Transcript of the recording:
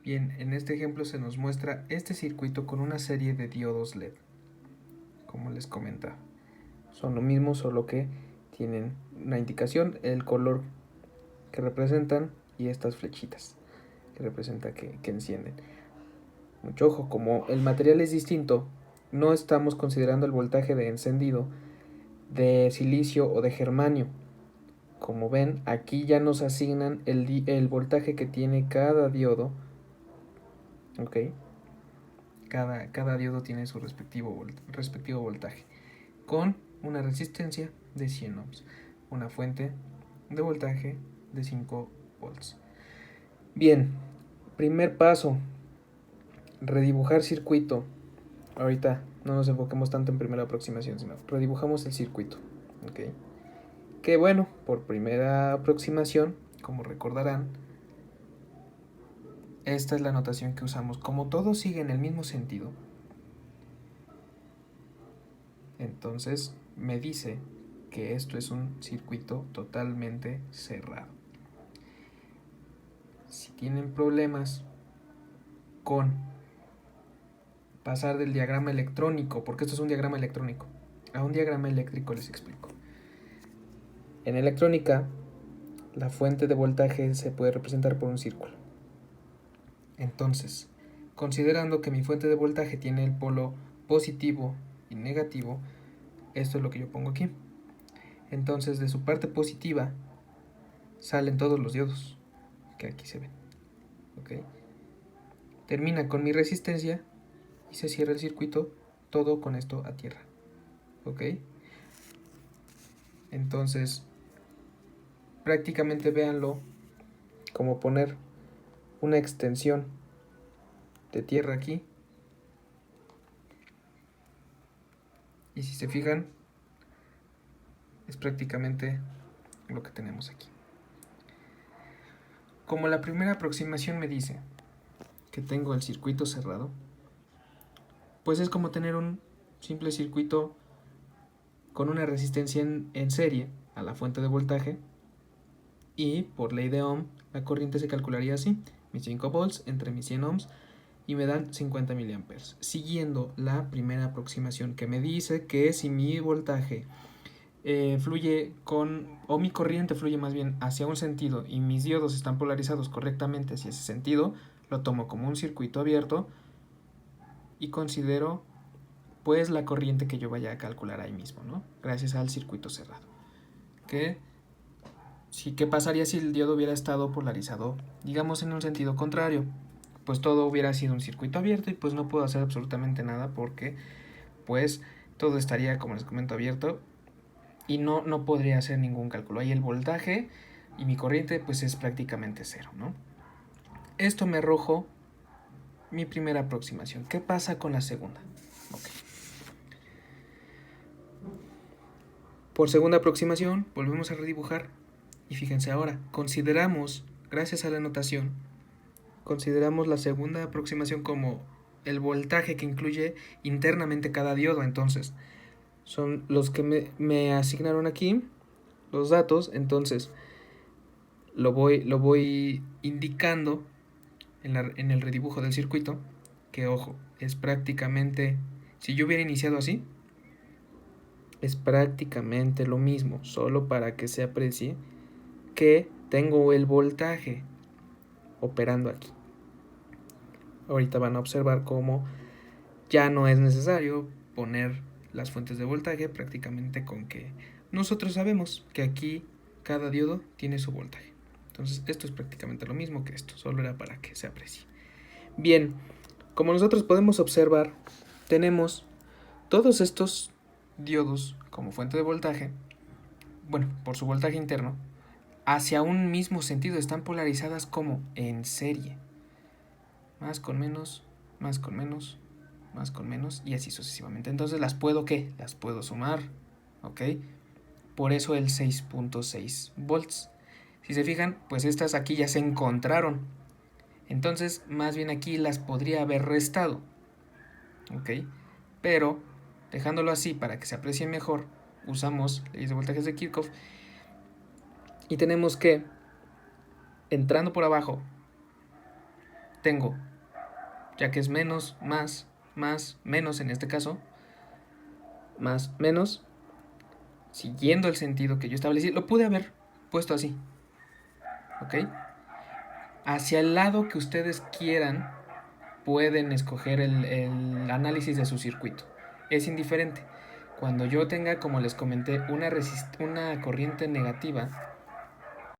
Bien, en este ejemplo se nos muestra este circuito con una serie de diodos LED, como les comentaba. Son lo mismo, solo que tienen una indicación, el color que representan y estas flechitas que representan que encienden. Mucho ojo, como el material es distinto, no estamos considerando el voltaje de encendido de silicio o de germanio. Como ven, aquí ya nos asignan el voltaje que tiene cada diodo. Ok, cada diodo tiene su respectivo voltaje, con una resistencia de 100 ohms, una fuente de voltaje de 5 volts. Bien, primer paso, redibujar circuito. Ahorita no nos enfoquemos tanto en primera aproximación, sino redibujamos el circuito. Ok, que bueno, por primera aproximación, como recordarán, esta es la notación que usamos. Como todo sigue en el mismo sentido, entonces me dice que esto es un circuito totalmente cerrado. Si tienen problemas con pasar del diagrama electrónico, porque esto es un diagrama electrónico, a un diagrama eléctrico, les explico. En electrónica, la fuente de voltaje se puede representar por un círculo. Entonces, considerando que mi fuente de voltaje tiene el polo positivo y negativo, esto es lo que yo pongo aquí. Entonces, de su parte positiva salen todos los diodos que aquí se ven. ¿Ok? Termina con mi resistencia y se cierra el circuito, todo con esto a tierra. ¿Ok? Entonces, prácticamente véanlo como poner una extensión de tierra aquí. Y si se fijan, es prácticamente lo que tenemos aquí. Como la primera aproximación me dice que tengo el circuito cerrado, pues es como tener un simple circuito con una resistencia en serie a la fuente de voltaje, y por ley de Ohm la corriente se calcularía así: mis 5 volts entre mis 100 ohms, y me dan 50 miliamperes, siguiendo la primera aproximación que me dice que si mi voltaje fluye o mi corriente fluye más bien hacia un sentido y mis diodos están polarizados correctamente hacia ese sentido, lo tomo como un circuito abierto y considero pues la corriente que yo vaya a calcular ahí mismo, ¿no? Gracias al circuito cerrado. ¿Qué pasaría si el diodo hubiera estado polarizado, digamos, en un sentido contrario? Pues todo hubiera sido un circuito abierto y pues no puedo hacer absolutamente nada, porque pues todo estaría, como les comento, abierto y no podría hacer ningún cálculo. Ahí el voltaje y mi corriente pues es prácticamente cero, ¿no? Esto me arrojó mi primera aproximación. ¿Qué pasa con la segunda? Okay. Por segunda aproximación volvemos a redibujar y fíjense ahora, gracias a la notación, consideramos la segunda aproximación como el voltaje que incluye internamente cada diodo. Entonces son los que me asignaron aquí los datos. Entonces lo voy indicando en el redibujo del circuito, que ojo, es prácticamente, si yo hubiera iniciado así, es prácticamente lo mismo, solo para que se aprecie que tengo el voltaje operando aquí. Ahorita van a observar cómo ya no es necesario poner las fuentes de voltaje, prácticamente con que nosotros sabemos que aquí cada diodo tiene su voltaje. Entonces esto es prácticamente lo mismo que esto, solo era para que se aprecie. Bien, como nosotros podemos observar, tenemos todos estos diodos como fuente de voltaje, bueno, por su voltaje interno, hacia un mismo sentido, están polarizadas como en serie. Más con menos, más con menos, más con menos, y así sucesivamente. Entonces las puedo, ¿qué? Las puedo sumar, ¿ok? Por eso el 6.6 volts. Si se fijan, pues estas aquí ya se encontraron. Entonces, más bien aquí las podría haber restado, ¿ok? Pero, dejándolo así para que se aprecie mejor, usamos leyes de voltajes de Kirchhoff y tenemos que, entrando por abajo, tengo, ya que es menos, más, menos en este caso, más, menos, siguiendo el sentido que yo establecí, lo pude haber puesto así, ¿ok? Hacia el lado que ustedes quieran, pueden escoger el análisis de su circuito. Es indiferente. Cuando yo tenga, como les comenté, una corriente negativa,